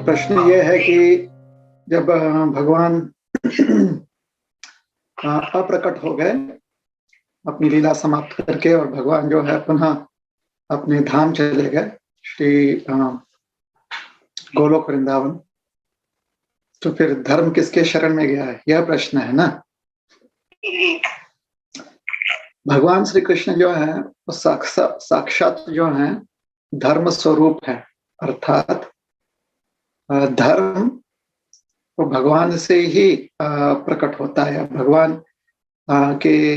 प्रश्न ये है कि जब भगवान अप्रकट हो गए अपनी लीला समाप्त करके और भगवान जो है पुनः अपने धाम चले गए श्री गोलोक वृंदावन, तो फिर धर्म किसके शरण में गया है, यह प्रश्न है ना। भगवान श्री कृष्ण जो है वो साक्षात जो है धर्म स्वरूप है, अर्थात धर्म वो भगवान से ही प्रकट होता है। भगवान के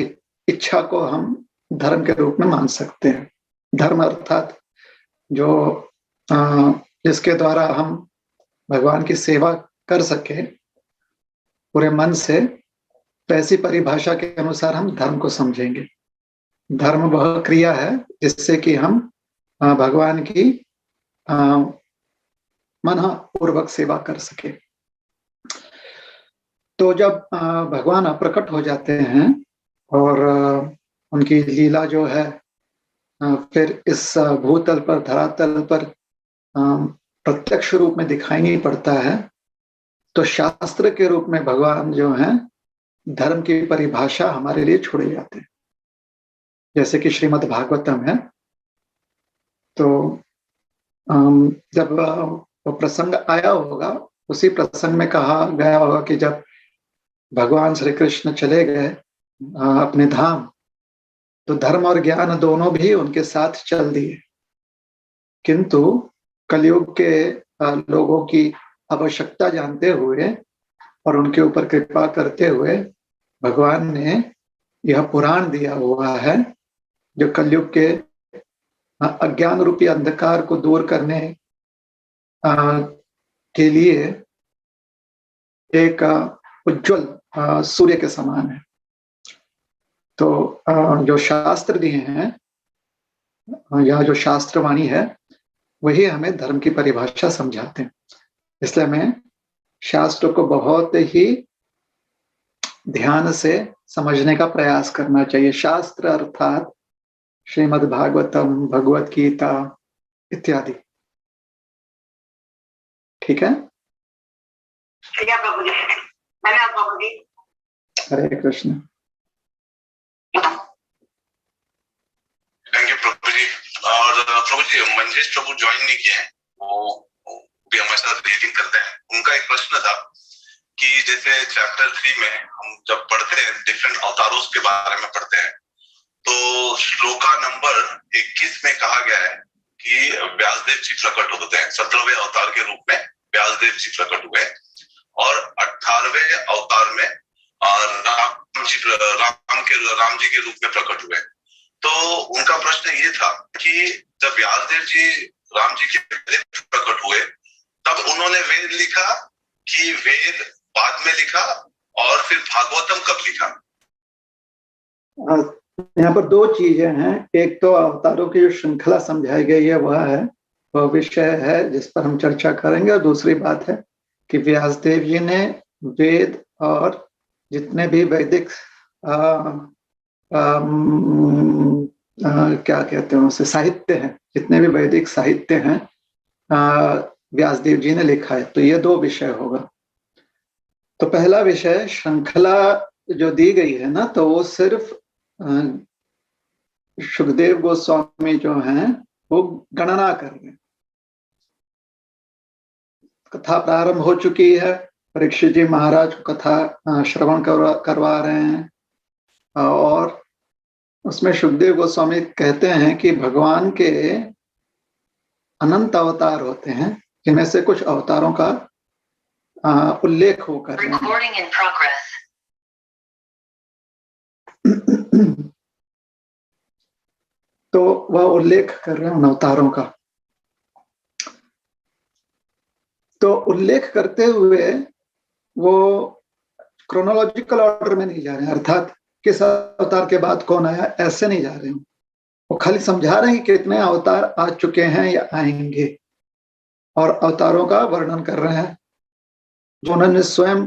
इच्छा को हम धर्म के रूप में मान सकते हैं। धर्म अर्थात जो जिसके द्वारा हम भगवान की सेवा कर सके पूरे मन से, तो ऐसी परिभाषा के अनुसार हम धर्म को समझेंगे। धर्म वह क्रिया है जिससे कि हम भगवान की मनपूर्वक सेवा कर सके। तो जब भगवान अप्रकट हो जाते हैं और उनकी लीला जो है फिर इस भूतल पर, धरातल पर प्रत्यक्ष रूप में दिखाई नहीं पड़ता है, तो शास्त्र के रूप में भगवान जो है धर्म की परिभाषा हमारे लिए छोड़े जाते हैं। जैसे कि श्रीमद् भागवतम है, तो जब वो प्रसंग आया होगा उसी प्रसंग में कहा गया होगा कि जब भगवान श्री कृष्ण चले गए अपने धाम, तो धर्म और ज्ञान दोनों भी उनके साथ चल दिए, किंतु कलयुग के लोगों की आवश्यकता जानते हुए और उनके ऊपर कृपा करते हुए भगवान ने यह पुराण दिया हुआ है जो कलयुग के अज्ञान रूपी अंधकार को दूर करने के लिए एक उज्जवल सूर्य के समान है। तो जो शास्त्र दिए हैं या जो शास्त्रवाणी है वही हमें धर्म की परिभाषा समझाते हैं। इसलिए हमें शास्त्र को बहुत ही ध्यान से समझने का प्रयास करना चाहिए। शास्त्र अर्थात श्रीमद् भागवतम, भगवत गीता इत्यादि। ठीक है, ठीक है प्रभु जी। धन्यवाद प्रभु जी। हरे कृष्ण। थैंक यू प्रभु जी। और प्रभु जी मंजेश प्रभु ज्वाइन नहीं किए हैं, वो भी हमारे साथ रीडिंग करते हैं। उनका एक प्रश्न था कि जैसे चैप्टर 3 में हम जब पढ़ते हैं डिफरेंट अवतारों के बारे में पढ़ते हैं, तो श्लोका नंबर 21 में कहा गया है कि व्यासदेव जी प्रकट होते हैं। 17वें अवतार के रूप में व्यासदेव जी प्रकट हुए और 18वें अवतार में राम जी के रूप में प्रकट हुए। तो उनका प्रश्न ये था कि जब व्यासदेव जी राम जी के पहले प्रकट हुए तब उन्होंने वेद लिखा कि वेद बाद में लिखा, और फिर भागवतम कब लिखा? यहाँ पर दो चीजें हैं। एक तो अवतारों की जो श्रृंखला समझाई गई है वह विषय है जिस पर हम चर्चा करेंगे, और दूसरी बात है कि व्यासदेव जी ने वेद और जितने भी वैदिक क्या कहते हैं उसे, साहित्य हैं, जितने भी वैदिक साहित्य हैं व्यासदेव जी ने लिखा है। तो ये दो विषय होगा। तो पहला विषय श्रृंखला जो दी गई है ना, तो वो सिर्फ सुखदेव गोस्वामी जो हैं वो गणना कर रहे हैं। कथा प्रारंभ हो चुकी है, परीक्षित जी महाराज को कथा श्रवण करवा रहे हैं, और उसमें सुखदेव गोस्वामी कहते हैं कि भगवान के अनंत अवतार होते हैं, जिनमें से कुछ अवतारों का उल्लेख हो कर रहे हैं। तो वह उल्लेख कर रहे हैं उन अवतारों का। तो उल्लेख करते हुए वो क्रोनोलॉजिकल ऑर्डर में नहीं जा रहे हैं, अर्थात किस अवतार के बाद कौन आया ऐसे नहीं जा रहे हैं। वो खाली समझा रहे हैं कि कितने अवतार आ चुके हैं या आएंगे, और अवतारों का वर्णन कर रहे हैं जो उन्होंने स्वयं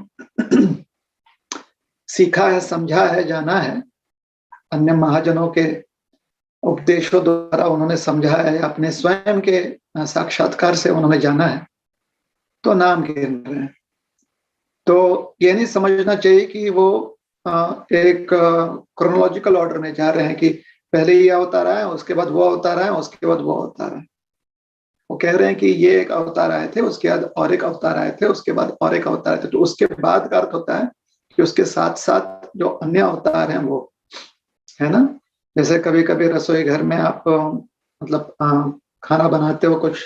सीखा है, समझा है, जाना है। अन्य महाजनों के उपदेशों द्वारा उन्होंने समझा है, अपने स्वयं के साक्षात्कार से उन्होंने जाना है। तो नाम गिन रहे हैं। तो ये नहीं समझना चाहिए कि वो एक क्रोनोलॉजिकल ऑर्डर में जा रहे हैं कि पहले ये अवतार आया, उसके बाद वो अवतार आया, उसके बाद वो अवतार आया। वो कह रहे हैं कि ये एक अवतार आए थे, उसके बाद और एक अवतार आए थे, उसके बाद और एक अवतार आए थे। तो उसके बाद का अर्थ होता है कि उसके साथ साथ जो अन्य अवतार हैं वो, है ना। जैसे कभी कभी रसोई घर में आप मतलब खाना बनाते हो, कुछ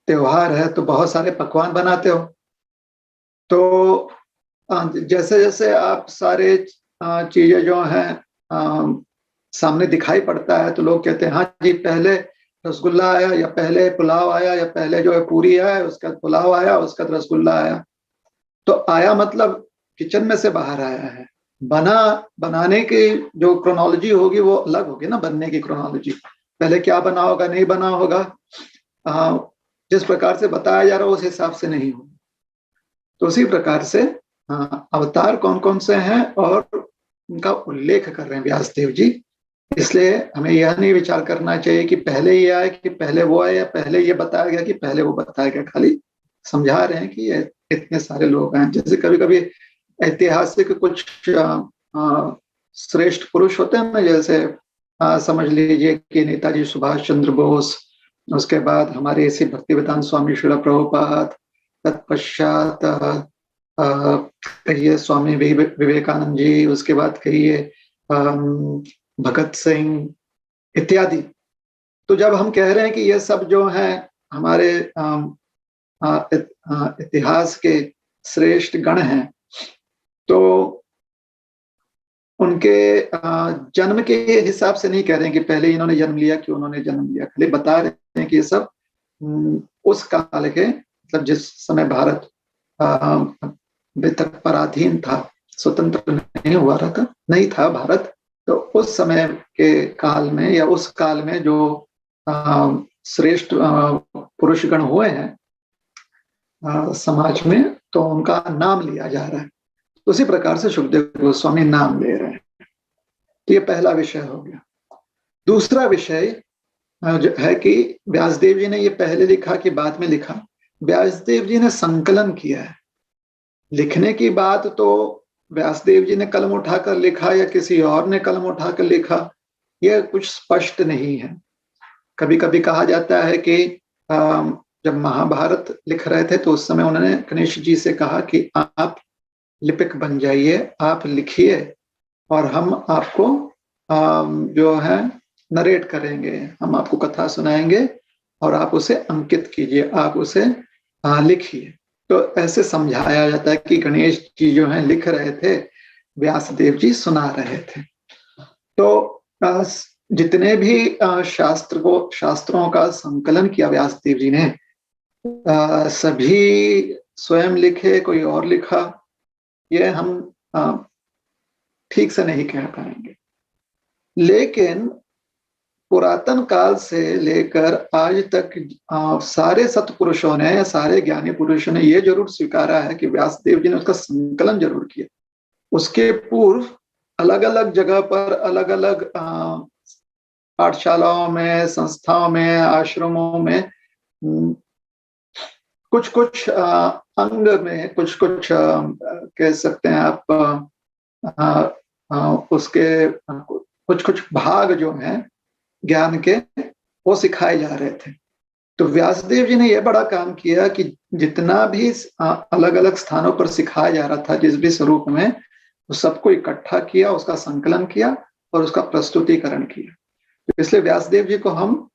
त्योहार है तो बहुत सारे पकवान बनाते हो। तो जैसे जैसे आप सारे चीजें जो हैं सामने दिखाई पड़ता है तो लोग कहते हैं हाँ जी, पहले रसगुल्ला आया, या पहले पुलाव आया, या पहले जो है पूरी आया, उसके बाद पुलाव आया, उसके बाद रसगुल्ला आया। तो आया मतलब किचन में से बाहर आया है। बनाने की जो क्रोनोलॉजी होगी वो अलग होगी ना, बनने की क्रोनोलॉजी। पहले क्या बना होगा, नहीं बना होगा, जिस प्रकार से बताया जा रहा है उस हिसाब से नहीं होगा। तो उसी प्रकार से अवतार कौन कौन से हैं और उनका उल्लेख कर रहे हैं व्यासदेव जी। इसलिए हमें यह नहीं विचार करना चाहिए कि पहले ये आए कि पहले वो आए, या पहले ये बताया गया कि पहले वो बताया गया। खाली समझा रहे हैं कि ये इतने सारे लोग हैं। जैसे कभी कभी ऐतिहासिक कुछ श्रेष्ठ पुरुष होते हैं ना, जैसे समझ लीजिए कि नेताजी सुभाष चंद्र बोस, उसके बाद हमारे इसी भक्तिवेदांत स्वामी श्रील प्रभुपाद, तत्पश्चात कहिए स्वामी विवेकानंद जी, उसके बाद कहिए भगत सिंह इत्यादि। तो जब हम कह रहे हैं कि ये सब जो है हमारे इतिहास के श्रेष्ठ गण हैं, तो उनके जन्म के हिसाब से नहीं कह रहे हैं कि पहले इन्होंने जन्म लिया कि उन्होंने जन्म लिया। खाली बता रहे हैं कि ये सब उस काल के, मतलब जिस समय भारत तक पराधीन था, स्वतंत्र नहीं हुआ रहा था, नहीं था भारत, तो उस समय के काल में या उस काल में जो श्रेष्ठ पुरुष गण हुए हैं समाज में, तो उनका नाम लिया जा रहा है। उसी प्रकार से सुखदेव गोस्वामी नाम ले रहे हैं। तो ये पहला विषय हो गया। दूसरा विषय जो है कि व्यासदेव जी ने ये पहले लिखा कि बाद में लिखा। व्यासदेव जी ने संकलन किया है। लिखने की बात तो व्यासदेव जी ने कलम उठाकर लिखा या किसी और ने कलम उठाकर लिखा, यह कुछ स्पष्ट नहीं है। कभी कभी कहा जाता है कि जब महाभारत लिख रहे थे तो उस समय उन्होंने गणेश जी से कहा कि आप लिपिक बन जाइए, आप लिखिए और हम आपको जो है नरेट करेंगे, हम आपको कथा सुनाएंगे और आप उसे अंकित कीजिए, आप उसे लिखिए। तो ऐसे समझाया जाता है कि गणेश जी जो है लिख रहे थे, व्यासदेव जी सुना रहे थे। तो जितने भी शास्त्रों का संकलन किया व्यासदेव जी ने, सभी स्वयं लिखे, कोई और लिखा, ये हम ठीक से नहीं कह पाएंगे। लेकिन पुरातन काल से लेकर आज तक सारे सत्पुरुषों ने, सारे ज्ञानी पुरुषों ने ये जरूर स्वीकारा है कि व्यासदेव जी ने उसका संकलन जरूर किया। उसके पूर्व अलग अलग जगह पर, अलग अलग पाठशालाओं में, संस्थाओं में, आश्रमों में कुछ कुछ अंग में, कुछ कुछ कह सकते हैं आप उसके कुछ कुछ भाग जो हैं ज्ञान के, वो सिखाए जा रहे थे। तो व्यासदेव जी ने यह बड़ा काम किया कि जितना भी अलग अलग स्थानों पर सिखाया जा रहा था, जिस भी स्वरूप में, उस सबको इकट्ठा किया, उसका संकलन किया और उसका प्रस्तुतिकरण किया। तो इसलिए व्यासदेव जी को हम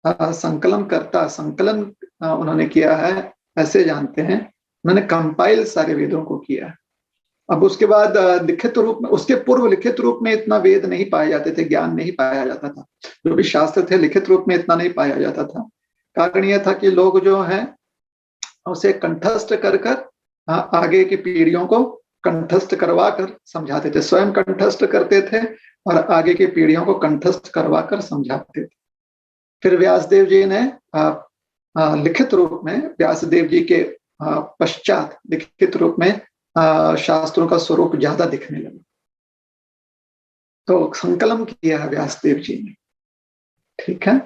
संकलन उन्होंने किया है ऐसे जानते हैं। उन्होंने कंपाइल सारे वेदों को किया। अब उसके बाद लिखित रूप में, उसके पूर्व लिखित रूप में इतना वेद नहीं पाए जाते थे, ज्ञान नहीं पाया जाता था। जो भी शास्त्र थे लिखित रूप में इतना नहीं पाया जाता था। कारण यह था कि लोग जो हैं उसे कंठस्थ कर कर आगे की पीढ़ियों को कंठस्थ करवा कर समझाते थे, स्वयं कंठस्थ करते थे और आगे की पीढ़ियों को कंठस्थ करवा कर समझाते थे। फिर व्यासदेव जी ने लिखित रूप में, व्यासदेव जी के पश्चात लिखित रूप में शास्त्रों का स्वरूप ज्यादा दिखने लगा। तो संकलन किया है व्यासदेव जी ने। ठीक है,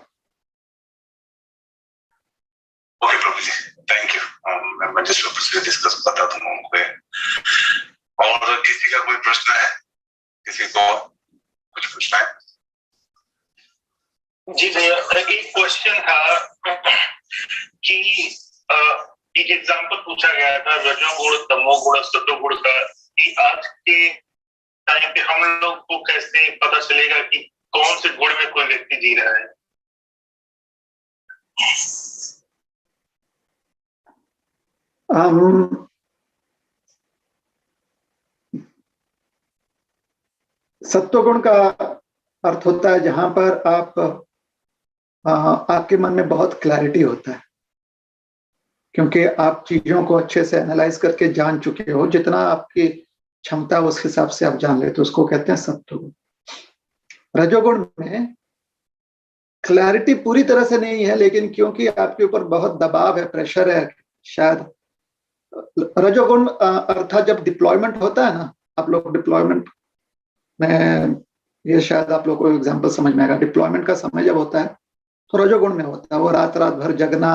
okay Prabhu ji, thank you. मैं मजिस्ट्रेट ऑफिस से डिस्कस करता था उनको। और किसी का कोई प्रश्न है? किसी को कुछ पूछना है? जी भैया, एक क्वेश्चन था कि एक एग्जांपल पूछा गया था रजोगुण, तमोगुण, सतोगुण का, कि आज के टाइम पे हम लोग को कैसे पता चलेगा कि कौन से गुण में कोई व्यक्ति जी रहा है? सत्वगुण का अर्थ होता है जहां पर आपके मन में बहुत क्लैरिटी होता है, क्योंकि आप चीजों को अच्छे से एनालाइज करके जान चुके हो, जितना आपकी क्षमता उस हिसाब से आप जान लेते हो, उसको कहते हैं सत्वगुण। रजोगुण में क्लैरिटी पूरी तरह से नहीं है, लेकिन क्योंकि आपके ऊपर बहुत दबाव है, प्रेशर है, शायद रजोगुण अर्थात जब डिप्लॉयमेंट होता है ना, आप लोग डिप्लॉयमेंट में, ये शायद आप लोग को एग्जांपल समझ में आएगा। डिप्लॉयमेंट का समय जब होता है तो रजोगुण में होता है, वो रात रात भर जगना,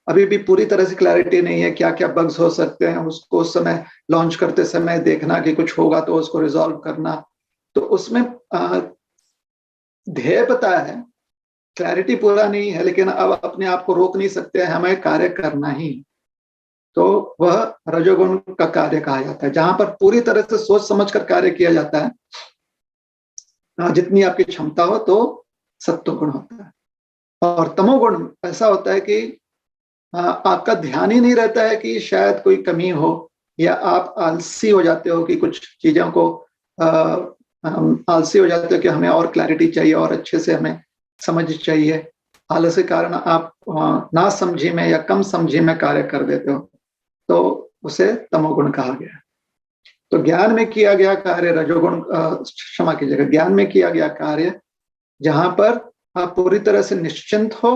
अभी भी पूरी तरह से क्लैरिटी नहीं है, क्या क्या बग्स हो सकते हैं, उसको उस समय लॉन्च करते समय देखना कि कुछ होगा तो उसको रिजॉल्व करना। तो उसमें ध्येय पता है, क्लैरिटी पूरा नहीं है, लेकिन अब अपने आप को रोक नहीं सकते, हमें कार्य करना ही, तो वह रजोगुण का कार्य कहा जाता है। जहां पर पूरी तरह से सोच समझ कर कार्य किया जाता है, जितनी आपकी क्षमता हो, तो सत्वगुण होता है। और तमोगुण ऐसा होता है कि आपका ध्यान ही नहीं रहता है कि शायद कोई कमी हो, या आप आलसी हो जाते हो कि कुछ चीजों को आलसी हो जाते हो कि हमें और क्लैरिटी चाहिए और अच्छे से हमें समझ चाहिए। आलस के कारण आप ना समझी में या कम समझी में कार्य कर देते हो, तो उसे तमोगुण कहा गया। तो ज्ञान में किया गया कार्य रजोगुण, क्षमा कीजिएगा, ज्ञान में किया गया कार्य जहां पर आप पूरी तरह से निश्चिंत हो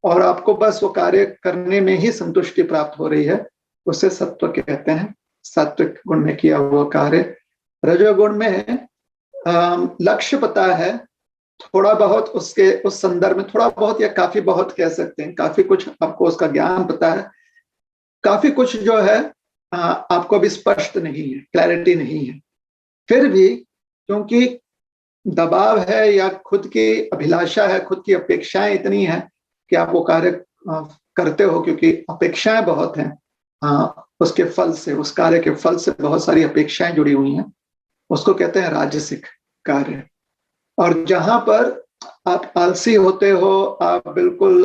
और आपको बस वो कार्य करने में ही संतुष्टि प्राप्त हो रही है, उसे सत्व कहते हैं। सात्विक गुण में किया हुआ कार्य। रजोगुण में लक्ष्य पता है, थोड़ा बहुत उसके उस संदर्भ में थोड़ा बहुत या काफी बहुत कह सकते हैं, काफी कुछ आपको उसका ज्ञान पता है, काफी कुछ जो है आपको अभी स्पष्ट नहीं है, क्लैरिटी नहीं है। फिर भी क्योंकि दबाव है या खुद की अभिलाषा है, खुद की अपेक्षाएं इतनी है कि आप वो कार्य करते हो, क्योंकि अपेक्षाएं बहुत हैं उसके फल से, उस कार्य के फल से बहुत सारी अपेक्षाएं जुड़ी हुई हैं, उसको कहते हैं राजसिक कार्य। और जहां पर आप आलसी होते हो, आप बिल्कुल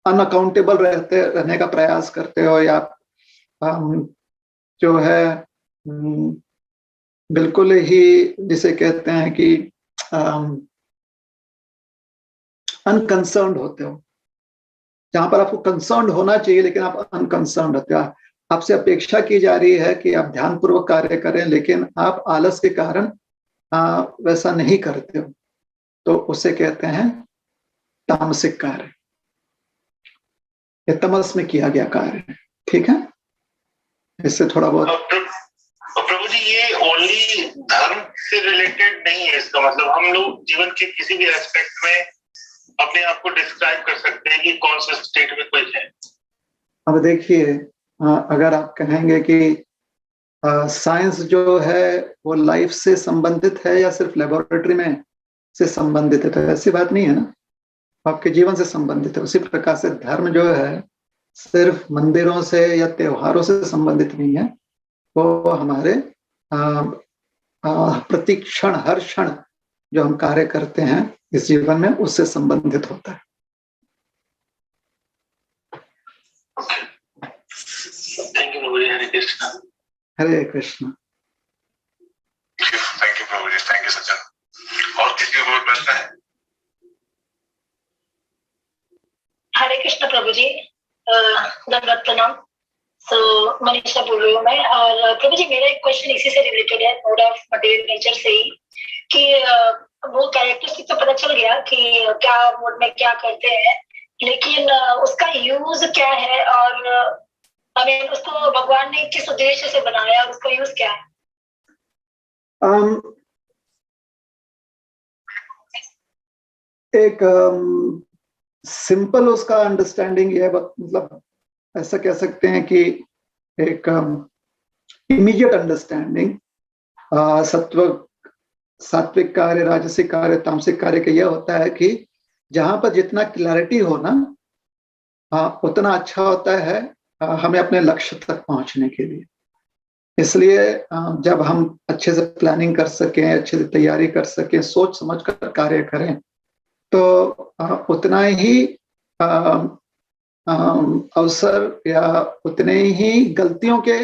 अनअकाउंटेबल रहने का प्रयास करते हो, या जो है बिल्कुल ही जिसे कहते हैं कि अनकंसर्न्ड होते हो, जहां पर आपको कंसर्न्ड होना चाहिए लेकिन आप अनकंसर्न्ड होते हो। आपसे अपेक्षा की जा रही है कि आप ध्यानपूर्वक कार्य करें, लेकिन आप आलस के कारण वैसा नहीं करते हो, तो उसे कहते हैं तामसिक कार्य। ये तमस में किया गया कार्य है, ठीक है। इससे थोड़ा बहुत प्रभु जी, ये ओनली धर्म से रिलेटेड नहीं है, इसका मतलब हम लोग जीवन के किसी भी एस्पेक्ट में अपने आप को डिस्क्राइब कर सकते हैं कि कौन से स्टेट में कोई है। अब देखिए, अगर आप कहेंगे कि साइंस जो है वो लाइफ से संबंधित है या सिर्फ लेबोरेटरी में से संबंधित है, तो ऐसी बात नहीं है ना, आपके जीवन से संबंधित है। उसी प्रकार से धर्म जो है सिर्फ मंदिरों से या त्योहारों से संबंधित नहीं है, वो हमारे प्रति क्षण, हर क्षण जो हम कार्य करते हैं इस जीवन में, उससे संबंधित होता है। Thank you Prabhu ji. Hare Krishna. Hare Krishna. Thank you Prabhu ji, thank you Sachin. और किसी को कोई प्रश्न है? हरे कृष्ण प्रभु जी, दंडवत प्रणाम। मनीषा बोल रही हूँ मैं। और प्रभु जी, मेरा एक क्वेश्चन इसी से रिलेटेड है, मोड ऑफ मटेरियल नेचर से ही, कि वो कैरेक्टरिस्टिक तो पता चल गया कि क्या मोड में क्या करते हैं, लेकिन उसका यूज क्या है, और हमें उसको भगवान ने किस उद्देश्य से बनाया, उसका यूज क्या है? एक सिंपल उसका अंडरस्टैंडिंग ये है, मतलब ऐसा कह सकते हैं कि एक इमीडिएट अंडरस्टैंडिंग सात्विक कार्य, राजसिक कार्य, तामसिक कार्य का यह होता है कि जहां पर जितना क्लैरिटी हो ना, उतना अच्छा होता है हमें अपने लक्ष्य तक पहुंचने के लिए। इसलिए जब हम अच्छे से प्लानिंग कर सकें, अच्छे से तैयारी कर सकें, सोच समझ कर कार्य करें, तो उतना ही अवसर या उतने ही गलतियों के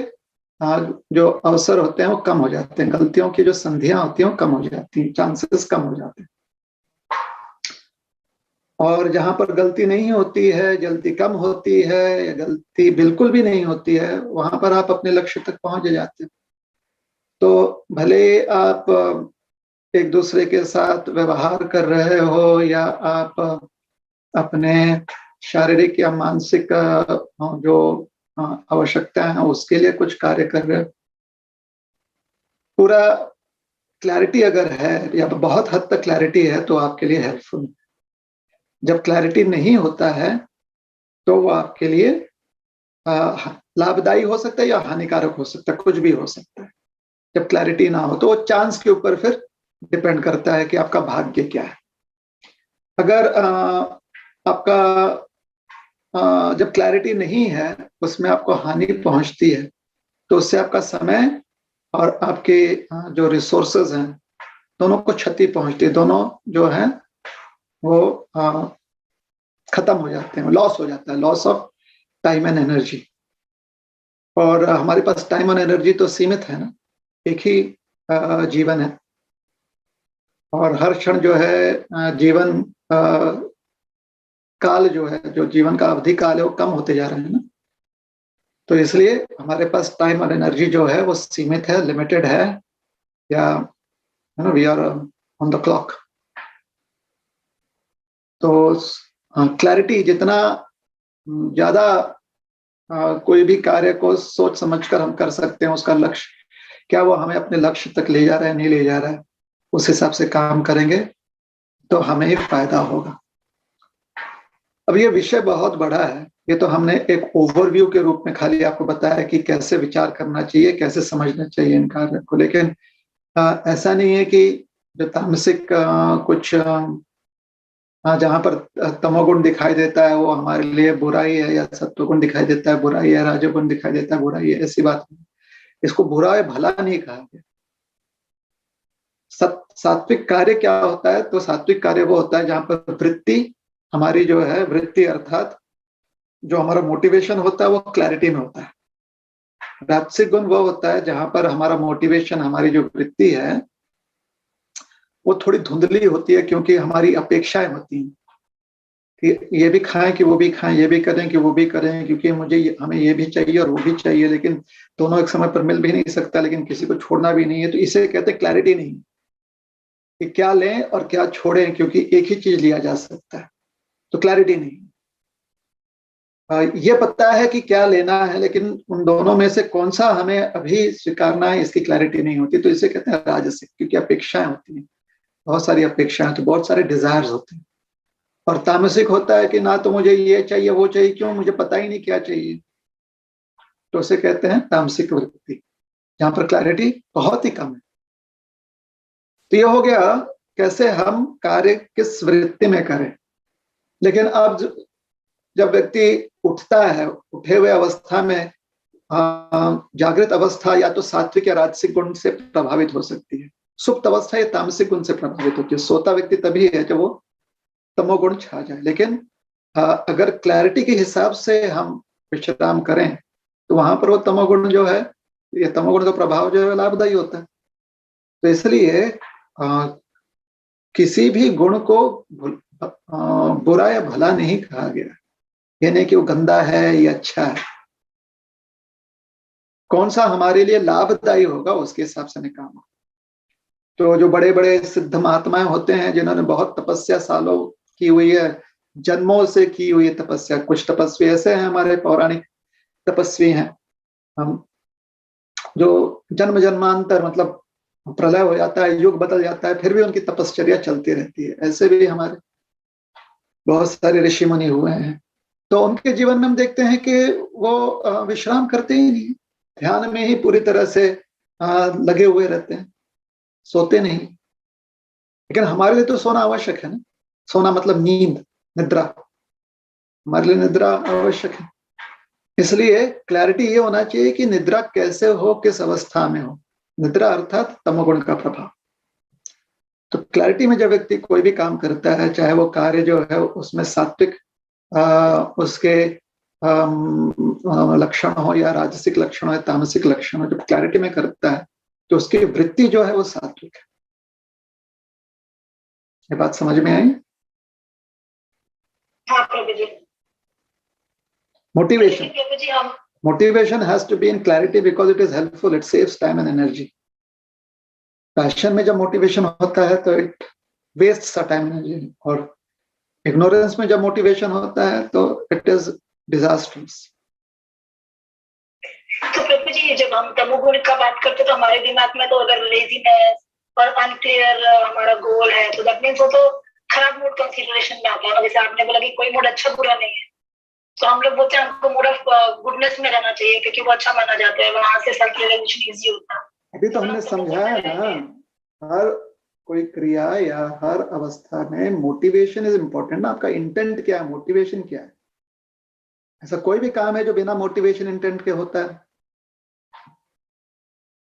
जो अवसर होते हैं वो कम हो जाते हैं, गलतियों की जो संधियां होती हैं वो कम हो जाती हैं, चांसेस कम हो जाते हैं। और जहां पर गलती नहीं होती है, गलती कम होती है या गलती बिल्कुल भी नहीं होती है, वहां पर आप अपने लक्ष्य तक पहुंच जाते हैं। तो भले आप एक दूसरे के साथ व्यवहार कर रहे हो या आप अपने शारीरिक या मानसिक जो आवश्यकता है उसके लिए कुछ कार्य कर रहे हो, पूरा क्लैरिटी अगर है या बहुत हद तक क्लैरिटी है तो आपके लिए हेल्पफुल। जब क्लैरिटी नहीं होता है तो वो आपके लिए लाभदायी हो सकता है या हानिकारक हो सकता है, कुछ भी हो सकता है। जब क्लैरिटी ना हो तो वो चांस के ऊपर फिर डिपेंड करता है कि आपका भाग्य क्या है। अगर आपका जब क्लैरिटी नहीं है, उसमें आपको हानि पहुंचती है, तो उससे आपका समय और आपके जो रिसोर्सेज हैं दोनों को क्षति पहुंचती है, दोनों जो है वो खत्म हो जाते हैं, लॉस हो जाता है, loss of time and energy. और हमारे पास टाइम और एनर्जी तो सीमित है ना, एक ही जीवन है और हर क्षण जो है जीवन काल जो है, जो जीवन का अवधि काल है वो कम होते जा रहे हैं ना। तो इसलिए हमारे पास टाइम और एनर्जी जो है वो सीमित है, लिमिटेड है, या we are on the clock. तो क्लैरिटी जितना ज्यादा कोई भी कार्य को सोच समझकर हम कर सकते हैं, उसका लक्ष्य क्या वो हमें अपने लक्ष्य तक ले जा रहा है नहीं ले जा रहा है, उस हिसाब से काम करेंगे तो हमें ही फायदा होगा। अब ये विषय बहुत बड़ा है, ये तो हमने एक ओवरव्यू के रूप में खाली आपको बताया कि कैसे विचार करना चाहिए, कैसे समझना चाहिए इन कार्य को। लेकिन ऐसा नहीं है कि जो तामसिक कुछ जहां पर तमोगुण दिखाई देता है वो हमारे लिए बुराई है, या सत्वगुण दिखाई देता है बुराई है, राजोगुण दिखाई देता है बुराई है, ऐसी बात नहीं। इसको बुरा या भला नहीं कहा गया। सात्विक कार्य क्या होता है? तो सात्विक कार्य वो होता है जहां पर वृत्ति हमारी जो है, वृत्ति अर्थात जो हमारा मोटिवेशन होता है वो क्लैरिटी में होता है। राजसिक गुण वो होता है जहां पर हमारा मोटिवेशन, हमारी जो वृत्ति है वो थोड़ी धुंधली होती है, क्योंकि हमारी अपेक्षाएं होती हैं कि ये भी खाएं कि वो भी खाएं, ये भी करें कि वो भी करें, क्योंकि हमें ये भी चाहिए और वो भी चाहिए, लेकिन दोनों एक समय पर मिल भी नहीं सकता, लेकिन किसी को छोड़ना भी नहीं है। तो इसे कहते हैं क्लैरिटी नहीं कि क्या लें और क्या छोड़ें, क्योंकि एक ही चीज लिया जा सकता है, तो क्लैरिटी नहीं। ये पता है कि क्या लेना है, लेकिन उन दोनों में से कौन सा हमें अभी स्वीकारना है इसकी क्लैरिटी नहीं होती, तो इसे कहते हैं राजसिक, क्योंकि अपेक्षाएं होती हैं, बहुत सारी अपेक्षाएं, तो बहुत सारे डिजायर्स होते हैं। और तामसिक होता है कि ना तो मुझे ये चाहिए वो चाहिए, क्यों, मुझे पता ही नहीं क्या चाहिए, तो उसे कहते हैं तामसिक वृत्ति, जहां पर क्लैरिटी बहुत ही कम है। तो ये हो गया कैसे हम कार्य किस वृत्ति में करें। लेकिन अब जब व्यक्ति उठता है, उठे हुए अवस्था में जागृत अवस्था या तो सात्विक या राजसिक गुण से प्रभावित हो सकती है, सुप्त अवस्था या तामसिक गुण से प्रभावित होती है। सोता व्यक्ति तभी है जब वो तमोगुण छा जाए। लेकिन अगर क्लैरिटी के हिसाब से हम विश्राम करें तो वहां पर वो तमोगुण जो है, ये तमोगुण का प्रभाव जो है लाभदायी होता है। तो इसलिए किसी भी गुण को बुरा या भला नहीं कहा गया, ये नहीं कि वो गंदा है या अच्छा है, कौन सा हमारे लिए लाभदायी होगा उसके हिसाब से काम हो। तो जो बड़े बड़े सिद्ध महात्माएं होते हैं जिन्होंने बहुत तपस्या सालों की हुई है, जन्मों से की हुई है तपस्या, कुछ तपस्वी ऐसे हैं हमारे पौराणिक तपस्वी हैं हम, जो जन्म जन्मांतर, मतलब प्रलय हो जाता है, युग बदल जाता है, फिर भी उनकी तपश्चर्या चलती रहती है। ऐसे भी हमारे बहुत सारे ऋषि मुनि हुए हैं, तो उनके जीवन में हम देखते हैं कि वो विश्राम करते ही नहीं, ध्यान में ही पूरी तरह से लगे हुए रहते हैं, सोते नहीं। लेकिन हमारे लिए तो सोना आवश्यक है ना, सोना मतलब नींद, निद्रा, हमारे लिए निद्रा आवश्यक है। इसलिए क्लैरिटी ये होना चाहिए कि निद्रा कैसे हो, किस अवस्था में हो। निद्रा अर्थात तमोगुण का प्रभाव। तो क्लैरिटी में जब व्यक्ति कोई भी काम करता है, चाहे वो कार्य जो है उसमें सात्विक उसके लक्षण हो या राजसिक लक्षण हो या तामसिक लक्षण हो, जब क्लैरिटी में करता है तो उसकी वृत्ति जो है वो सात्विक है। ये बात समझ में आई? हाँ प्रभु जी। मोटिवेशन, प्रभु जी हम motivation has to be in clarity because it is helpful, it saves time and energy. Passion में जब मोटिवेशन होता है तो इट वेस्ट टाइम एनर्जी, और इग्नोरेंस में जब मोटिवेशन होता है तो इट इज डिजास्टर्स। तो प्रभु जी जब हम तमोगुण का बात करते तो हमारे दिमाग में तो अगर लेजीनेस और अनक्लियर हमारा गोल है तो दैट मीन्स वो तो खराब मूड कंसीडरेशन में आता है ना। जैसे आपने बोला कि कोई मूड अच्छा बुरा नहीं है, तो हम लोग बोलते हैं हमको मूड ऑफ गुडनेस में रहना चाहिए क्योंकि वो अच्छा माना जाता है, वहां से सेल्फ रियलाइजेशन इजी होता है। अभी तो हमने समझाया ना, हर कोई क्रिया या हर अवस्था में मोटिवेशन इज इम्पोर्टेंट ना। आपका इंटेंट क्या है, मोटिवेशन क्या है? ऐसा कोई भी काम है जो बिना मोटिवेशन इंटेंट के होता है?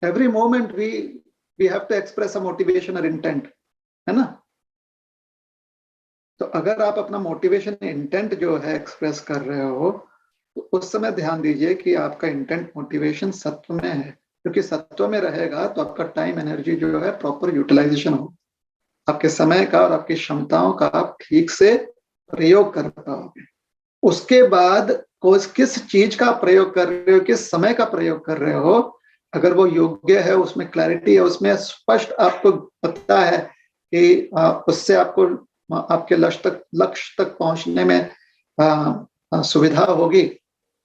Every moment we have to express a motivation और इंटेंट, है ना? तो अगर आप अपना मोटिवेशन इंटेंट जो है एक्सप्रेस कर रहे हो तो उस समय ध्यान दीजिए कि आपका इंटेंट मोटिवेशन सत्व में है, क्योंकि सत्व में रहेगा तो आपका टाइम एनर्जी जो है प्रॉपर यूटिलाइजेशन हो, आपके समय का और आपकी क्षमताओं का आप ठीक से प्रयोग कर पाओगे। उसके बाद किस चीज का प्रयोग कर रहे हो, किस समय का प्रयोग कर रहे हो, अगर वो योग्य है, उसमें क्लैरिटी है, उसमें स्पष्ट आपको पता है कि उससे आपको आपके लक्ष्य तक पहुंचने में सुविधा होगी,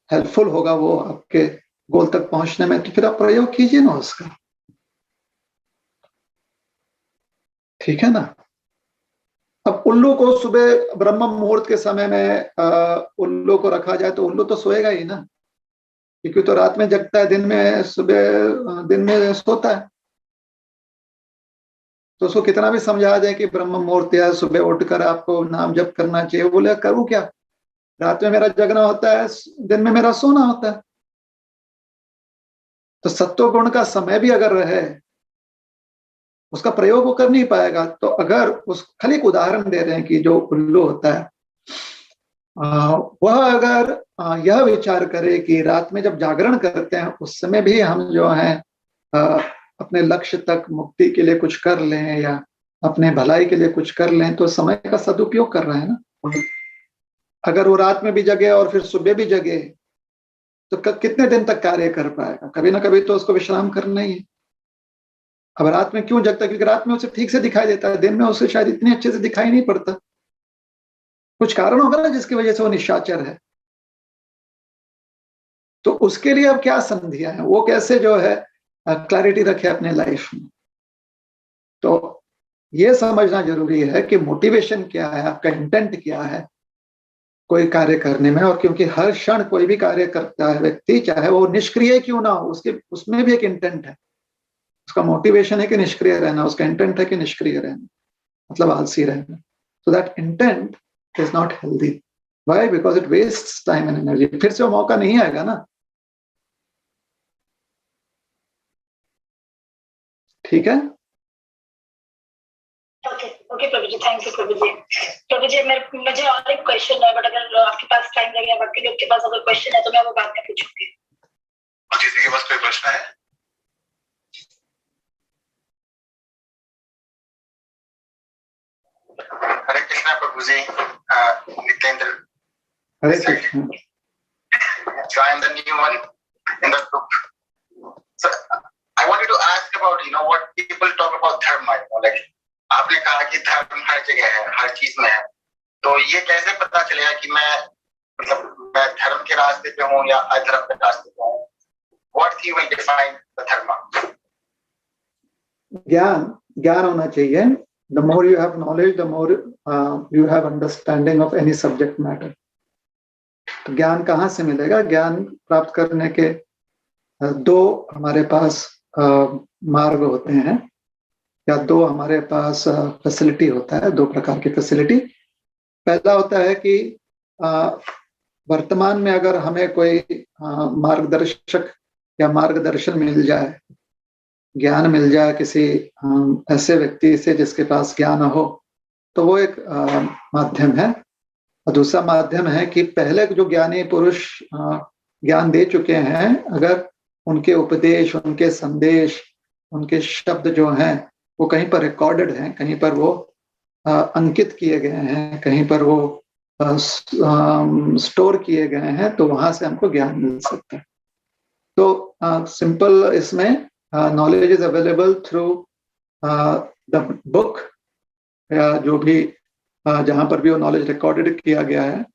हेल्पफुल होगा वो आपके गोल तक पहुंचने में, तो फिर आप प्रयोग कीजिए ना उसका। ठीक है ना? अब उल्लू को सुबह ब्रह्म मुहूर्त के समय में उल्लू को रखा जाए तो उल्लू तो सोएगा ही ना, क्योंकि तो रात में जगता है, दिन में सुबह दिन में सोता है। तो उसको कितना भी समझा जाए कि ब्रह्म मुहूर्त या सुबह उठकर आपको नाम जप करना चाहिए, बोले करूं क्या, रात में मेरा जगना होता है, दिन में मेरा सोना होता है। तो सत्व गुण का समय भी अगर रहे, उसका प्रयोग वो कर नहीं पाएगा। तो अगर उस खाली एक उदाहरण दे रहे हैं कि जो उल्लू होता है वह अगर यह विचार करे कि रात में जब जागरण करते हैं उस समय भी हम जो है अपने लक्ष्य तक मुक्ति के लिए कुछ कर लें या अपने भलाई के लिए कुछ कर लें, तो समय का सदुपयोग कर रहे हैं ना। अगर वो रात में भी जगे और फिर सुबह भी जगे तो कितने दिन तक कार्य कर पाएगा? कभी ना कभी तो उसको विश्राम करना ही है। अब रात में क्यों जगता है? क्योंकि रात में उसे ठीक से दिखाई देता है, दिन में उसे शायद इतने अच्छे से दिखाई नहीं पड़ता। कुछ कारण होगा ना जिसकी वजह से वो निशाचर है। तो उसके लिए अब क्या संधियां है, वो कैसे जो है क्लैरिटी रखे अपने लाइफ में। तो ये समझना जरूरी है कि मोटिवेशन क्या है, आपका इंटेंट क्या है कोई कार्य करने में। और क्योंकि हर क्षण कोई भी कार्य करता है व्यक्ति, चाहे वो निष्क्रिय क्यों ना हो, उसमें भी एक इंटेंट है। उसका मोटिवेशन है कि निष्क्रिय रहना, उसका इंटेंट है कि निष्क्रिय रहना, मतलब आलसी रहना। So that intent is not healthy. Why? Because it wastes time and energy. फिर से वो मौका नहीं आएगा ना। ठीक है? Okay Prabhu ji, thank you Prabhu ji. Prabhu ji मुझे और एक क्वेश्चन है, बट अगर आपके पास टाइम लगेगा, बाकी लोग के पास अगर क्वेश्चन है तो मैं वो बाद में पूछूंगी। किसी के पास कोई प्रश्न है? हरे कृष्णा प्रभु जी। नितेंद्र। हरे Krishna. So I am the new one in the group. So I wanted to ask about what people talk about dharma. Like आपने कहा कि धर्म हर जगह है, हर चीज में है, तो ये कैसे पता चलेगा कि मैं धर्म के रास्ते पे हूँ या अधर्म के रास्ते पे हूँ? What he will define the dharma? ज्ञान होना चाहिए। the more you have knowledge, the more you have understanding of any subject matter. तो ज्ञान कहाँ से मिलेगा? ज्ञान प्राप्त करने के दो हमारे पास मार्ग होते हैं, या दो हमारे पास फैसिलिटी होता है, दो प्रकार की फैसिलिटी। पहला होता है कि वर्तमान में अगर हमें कोई मार्गदर्शक या मार्गदर्शन मिल जाए, ज्ञान मिल जाए किसी ऐसे व्यक्ति से जिसके पास ज्ञान हो, तो वो एक माध्यम है। और दूसरा माध्यम है कि पहले जो ज्ञानी पुरुष ज्ञान दे चुके हैं, अगर उनके उपदेश, उनके संदेश, उनके शब्द जो हैं वो कहीं पर रिकॉर्डेड हैं, कहीं पर वो अंकित किए गए हैं, कहीं पर वो स्टोर किए गए हैं, तो वहां से हमको ज्ञान मिल सकता है। तो सिंपल इसमें knowledge is available through the book, या जो भी जहां पर भी वो नॉलेज रिकॉर्डेड किया गया है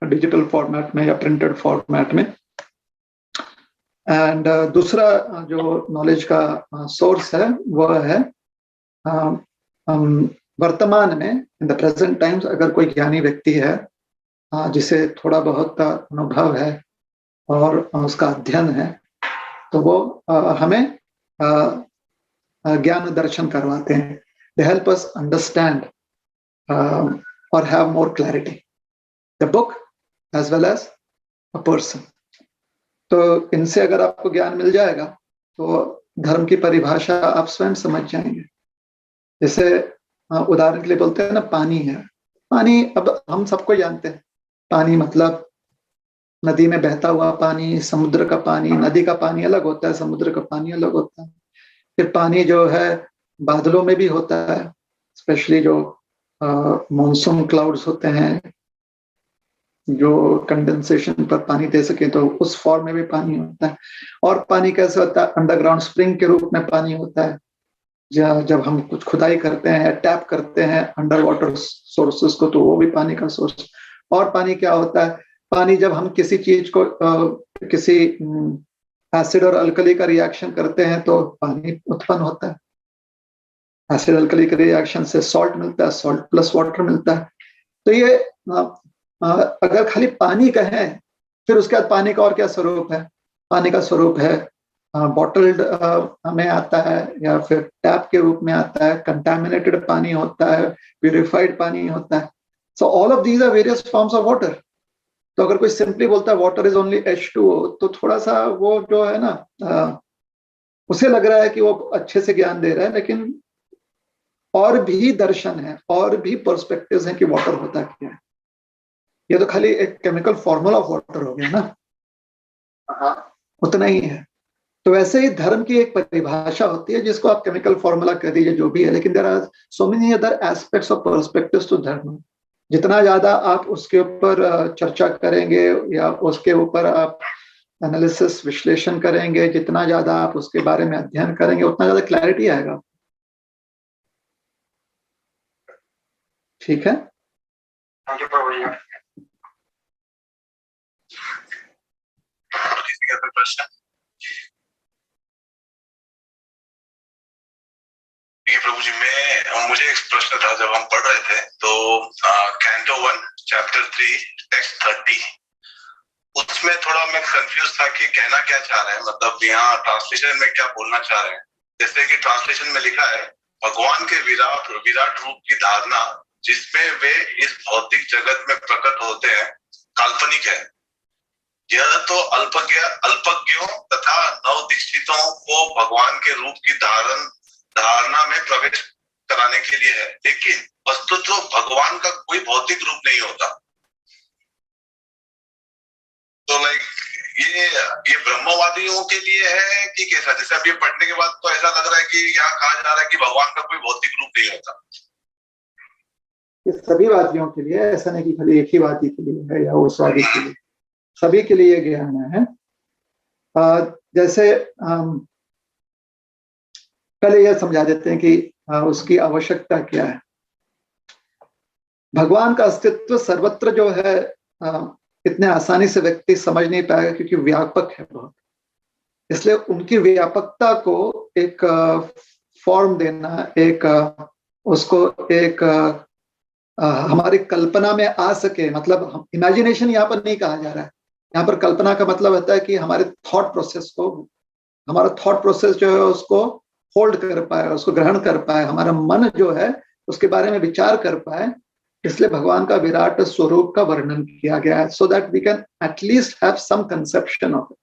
डिजिटल फॉर्मेट में या प्रिंटेड फॉर्मेट में। एंड दूसरा जो नॉलेज का सोर्स है वह है वर्तमान में, इन द प्रेजेंट टाइम्स, अगर कोई ज्ञानी व्यक्ति है जिसे थोड़ा बहुत अनुभव है और उसका अध्ययन है, तो वो हमें ज्ञान दर्शन करवाते हैं। दे हेल्प अस अंडरस्टैंड और have more clarity, the book as well as a person. तो इनसे अगर आपको ज्ञान मिल जाएगा तो धर्म की परिभाषा आप स्वयं समझ जाएंगे। जैसे उदाहरण के लिए बोलते हैं ना, पानी है। पानी अब हम सबको जानते हैं, पानी मतलब नदी में बहता हुआ पानी, समुद्र का पानी। नदी का पानी अलग होता है, समुद्र का पानी अलग होता है। फिर पानी जो है बादलों में भी होता है, स्पेशली जो मॉनसून क्लाउड्स होते हैं जो कंडेंसेशन पर पानी दे सके, तो उस फॉर्म में भी पानी होता है। और पानी कैसे होता है? अंडरग्राउंड स्प्रिंग के रूप में पानी होता है। जब हम कुछ खुदाई करते हैं, टैप करते हैं अंडर वाटर सोर्सेस को, तो वो भी पानी का सोर्स। और पानी क्या होता है? पानी जब हम किसी चीज को किसी एसिड और अल्कली का रिएक्शन करते हैं तो पानी उत्पन्न होता है। एसिड अल्कली के रिएक्शन से सॉल्ट मिलता है, सॉल्ट प्लस वाटर मिलता है। तो ये अगर खाली पानी कहें, फिर उसके बाद पानी का और क्या स्वरूप है? पानी का स्वरूप है बॉटल्ड में आता है, या फिर टैप के रूप में आता है, कंटामिनेटेड पानी होता है, प्यूरिफाइड पानी होता है। So all of these are various forms of water. तो अगर कोई सिंपली बोलता है वाटर इज ओनली H2O, तो थोड़ा सा वो जो है ना, उसे लग रहा है कि वो अच्छे से ज्ञान दे रहा है, लेकिन और भी दर्शन है, और भी पर्सपेक्टिव्स हैं कि वाटर होता क्या है। ये तो खाली एक केमिकल फॉर्मूला ऑफ वाटर हो गया ना, उतना ही है। तो वैसे ही धर्म की एक परिभाषा होती है जिसको आप केमिकल फॉर्मूला कह दीजिए, जो भी है, लेकिन there are so many other aspects और पर्सपेक्टिव्स टू धर्म। जितना ज्यादा आप उसके ऊपर चर्चा करेंगे या उसके ऊपर आप एनालिसिस, विश्लेषण करेंगे, जितना ज्यादा आप उसके बारे में अध्ययन करेंगे, उतना ज्यादा क्लैरिटी आएगा। ठीक है? थैंक यू प्रभु जी। प्रश्न? प्रभु जी, मुझे एक प्रश्न था। जब हम पढ़ रहे थे तो कैंटो 1 चैप्टर 3 टेक्स्ट 30, उसमें थोड़ा मैं कंफ्यूज था कि कहना क्या चाह रहे हैं, मतलब यहाँ ट्रांसलेशन में क्या बोलना चाह रहे हैं। जैसे कि ट्रांसलेशन में लिखा है, भगवान के विराट रूप की धारणा जिसमें वे इस भौतिक जगत में प्रकट होते हैं काल्पनिक है। यह तो अल्पज्ञों तथा नवदीक्षितों को भगवान के रूप की धारणा में प्रवेश कराने के लिए है, लेकिन वस्तुतः भगवान का कोई भौतिक रूप नहीं होता। तो ये ब्रह्मवादियों के लिए है कि कैसा? जैसे अब ये पढ़ने के बाद तो ऐसा लग रहा है कि यहाँ कहा जा रहा है कि भगवान का कोई भौतिक रूप नहीं होता। ये सभी वादियों के लिए, ऐसा नहीं कि खाली एक ही वादी के लिए है या उस वादी के लिए, सभी के लिए ज्ञान है। जैसे पहले यह समझा देते हैं कि उसकी आवश्यकता क्या है। भगवान का अस्तित्व सर्वत्र जो है इतने आसानी से व्यक्ति समझ नहीं पाएगा, क्योंकि व्यापक है बहुत। इसलिए उनकी व्यापकता को एक फॉर्म देना, एक उसको एक हमारी कल्पना में आ सके, मतलब इमेजिनेशन यहाँ पर नहीं कहा जा रहा है, यहाँ पर कल्पना का मतलब होता है कि हमारे थॉट प्रोसेस को, हमारा थॉट प्रोसेस जो है उसको होल्ड कर पाए, उसको ग्रहण कर पाए, हमारा मन जो है उसके बारे में विचार कर पाए। इसलिए भगवान का विराट स्वरूप का वर्णन किया गया है, so that we can at least have some conception of it.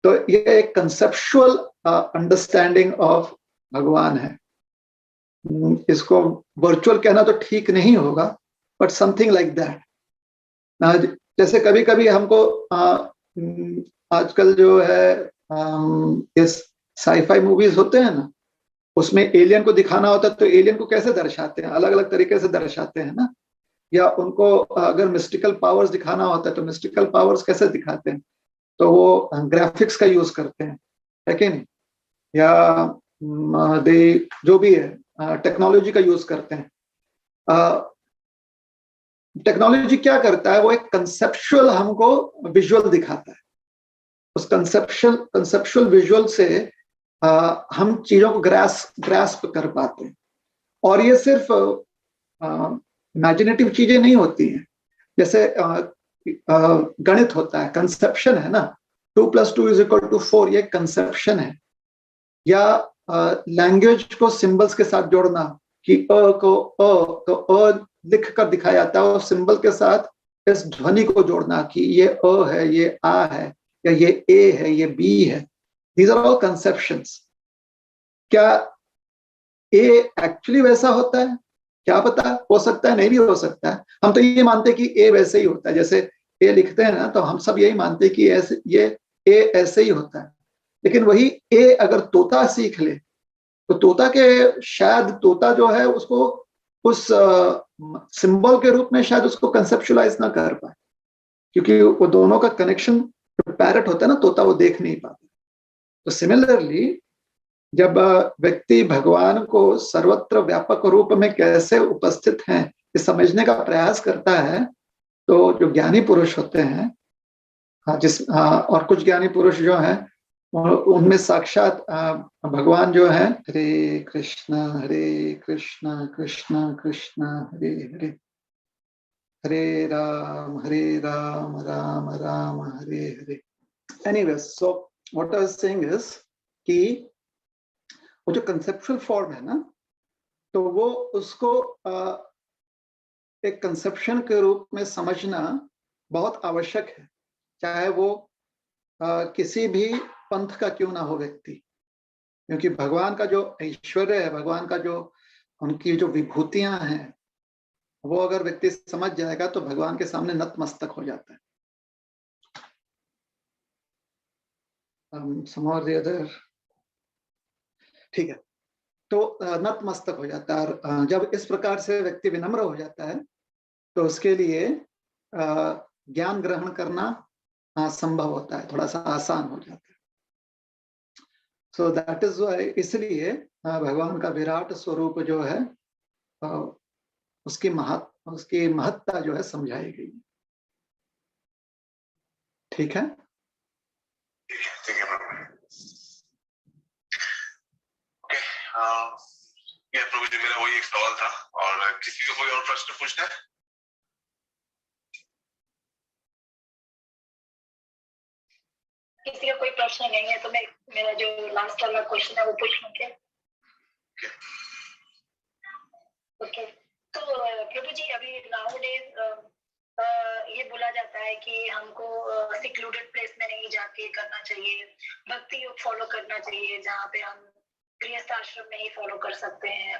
तो ये एक कंसेप्चुअल अंडरस्टैंडिंग ऑफ भगवान है। इसको वर्चुअल कहना तो ठीक नहीं होगा, बट समथिंग लाइक दैट। जैसे कभी कभी हमको आजकल जो है इस साईफाई मूवीज होते हैं ना, उसमें एलियन को दिखाना होता है तो एलियन को कैसे दर्शाते हैं, अलग अलग तरीके से दर्शाते हैं ना। या उनको अगर मिस्टिकल पावर्स दिखाना होता है तो मिस्टिकल पावर्स कैसे दिखाते हैं, तो वो ग्राफिक्स का यूज करते हैं, है कि नहीं, या जो भी है टेक्नोलॉजी का यूज करते हैं। टेक्नोलॉजी क्या करता है, वो एक कंसेप्चुअल हमको विजुअल दिखाता है। उस कंसेप्चुअल विजुअल से हम चीजों को ग्रास्प कर पाते हैं। और ये सिर्फ इमेजिनेटिव चीजें नहीं होती हैं, जैसे गणित होता है, कंसेप्शन है ना, 2 + 2 = 4, ये कंसेप्शन है। या लैंग्वेज को सिंबल्स के साथ जोड़ना, कि अ लिख कर दिखाया जाता है और सिंबल के साथ इस ध्वनि को जोड़ना कि ये अ है, ये आ है, या ये ए है, ये बी है। These are all conceptions. क्या ए एक्चुअली वैसा होता है, क्या पता, हो सकता है, नहीं भी हो सकता है। हम तो ये मानते हैं कि ए वैसे ही होता है, जैसे ए लिखते हैं ना, तो हम सब यही मानते हैं कि ऐसे ये ए ऐसे ही होता है। लेकिन वही ए अगर तोता सीख ले तो तोता जो है उसको उस सिंबल के रूप में शायद उसको कंसेप्चुलाइज ना कर पाए, क्योंकि वो दोनों का कनेक्शन, पैरट होता है ना तोता, वो देख नहीं पाता। तो सिमिलरली जब व्यक्ति भगवान को सर्वत्र व्यापक रूप में कैसे उपस्थित हैं ये समझने का प्रयास करता है, तो जो ज्ञानी पुरुष होते हैं, और कुछ ज्ञानी पुरुष जो हैं उनमें साक्षात भगवान जो है, हरे कृष्णा कृष्ण कृष्ण हरे हरे, हरे Ram Ram Ram Hare Hare. Anyways, so what I was saying is कि वो जो कंसेप्चुअल फॉर्म है ना, तो वो उसको एक कंसेप्शन के रूप में समझना बहुत आवश्यक है, चाहे वो किसी भी पंथ का क्यों ना हो व्यक्ति। क्योंकि भगवान का जो ऐश्वर्य है, भगवान का जो उनकी जो विभूतियां हैं, वो अगर व्यक्ति समझ जाएगा तो भगवान के सामने नतमस्तक हो जाता है। ठीक है, तो नतमस्तक हो जाता है। और जब इस प्रकार से व्यक्ति विनम्र हो जाता है तो उसके लिए ज्ञान ग्रहण करना संभव होता है, थोड़ा सा आसान हो जाता है। सो दैट इज वाई, इसलिए भगवान का विराट स्वरूप जो है उसकी महत्ता जो है समझाई गई। ठीक है, प्रभु जी, मेरा वही एक सवाल था, और किसी को कोई और प्रश्न पूछना है? किसी का कोई प्रश्न नहीं है तो मैं मेरा जो लास्ट वाला क्वेश्चन है वो पूछ लूं क्या? ओके, तो प्रभु जी, अभी नाउडेज ये बोला जाता है कि हमको सिक्लूडेड प्लेस में नहीं जाके करना चाहिए, भक्ति योग फॉलो करना चाहिए, जहाँ पे हम गृहस्थ आश्रम में ही फॉलो कर सकते हैं।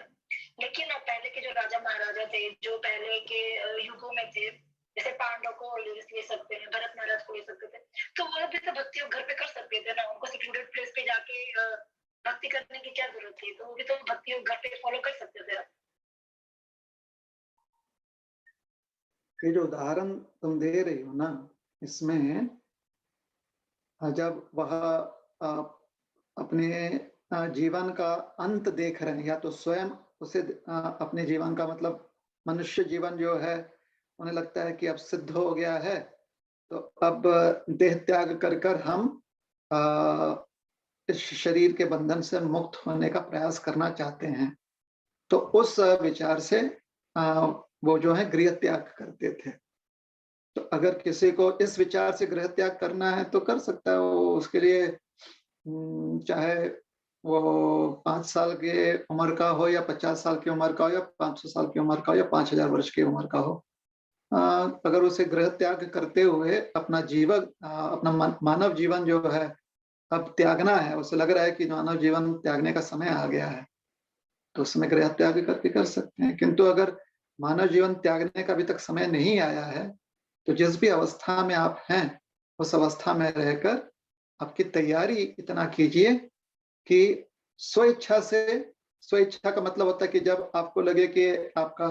लेकिन पहले के जो राजा महाराजा थे, जो पहले के युगों में थे, जैसे पांडव को ले सकते हैं, भरत महाराज को ले सकते थे, तो वह भी तो भक्ति योग घर पे कर सकते थे ना। उनको सिक्लूडेड प्लेस पे जाके भक्ति करने की क्या जरूरत थी? तो वो भी तो भक्ति योग घर पे फॉलो कर सकते थे। ये जो उदाहरण तुम दे रही हो ना, इसमें जब वह अपने जीवन का अंत देख रहे हैं, या तो स्वयं उसे अपने जीवन का मतलब मनुष्य जीवन जो है उन्हें लगता है कि अब सिद्ध हो गया है, तो अब देह त्याग कर कर हम इस शरीर के बंधन से मुक्त होने का प्रयास करना चाहते हैं। तो उस विचार से वो जो है गृह त्याग करते थे। तो अगर किसी को इस विचार से गृह त्याग करना है तो कर सकता है वो, उसके लिए चाहे वो 5 साल के उम्र का हो या 50 साल की उम्र का हो या 500 साल की उम्र का हो या 5000 वर्ष की उम्र का हो। अगर उसे गृह त्याग करते हुए अपना जीवन, अपना मानव जीवन जो है अब त्यागना है, उसे लग रहा है कि मानव जीवन त्यागने का समय आ गया है, तो उसमें गृह त्याग करके कर सकते हैं। किंतु अगर मानव जीवन त्यागने का अभी तक समय नहीं आया है, तो जिस भी अवस्था में आप हैं उस अवस्था में रहकर आपकी तैयारी इतना कीजिए कि स्वेच्छा से, स्वेच्छा का मतलब होता है कि जब आपको लगे कि आपका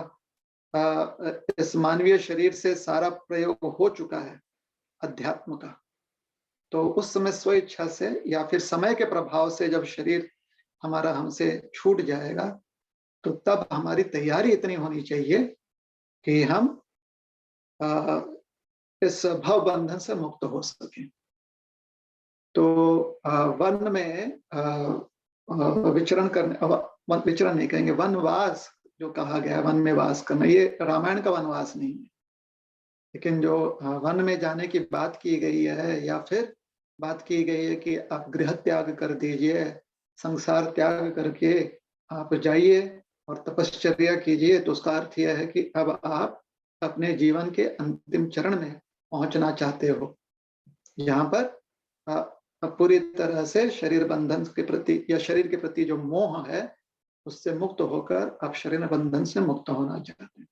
इस मानवीय शरीर से सारा प्रयोग हो चुका है अध्यात्म का, तो उस समय स्वेच्छा से या फिर समय के प्रभाव से जब शरीर हमारा हमसे छूट जाएगा, तो तब हमारी तैयारी इतनी होनी चाहिए कि हम इस भव बंधन से मुक्त हो सकें। तो वन में विचरण करने, विचरण नहीं कहेंगे, वनवास जो कहा गया है, वन में वास करना, ये रामायण का वनवास नहीं है, लेकिन जो वन में जाने की बात की गई है या फिर बात की गई है कि आप गृह त्याग कर दीजिए, संसार त्याग करके आप जाइए और तपश्चर्या कीजिए, तो उसका अर्थ यह है कि अब आप अपने जीवन के अंतिम चरण में पहुंचना चाहते हो, यहाँ पर पूरी तरह से शरीर बंधन के प्रति या शरीर के प्रति जो मोह है उससे मुक्त होकर आप शरीर बंधन से मुक्त होना चाहते हैं।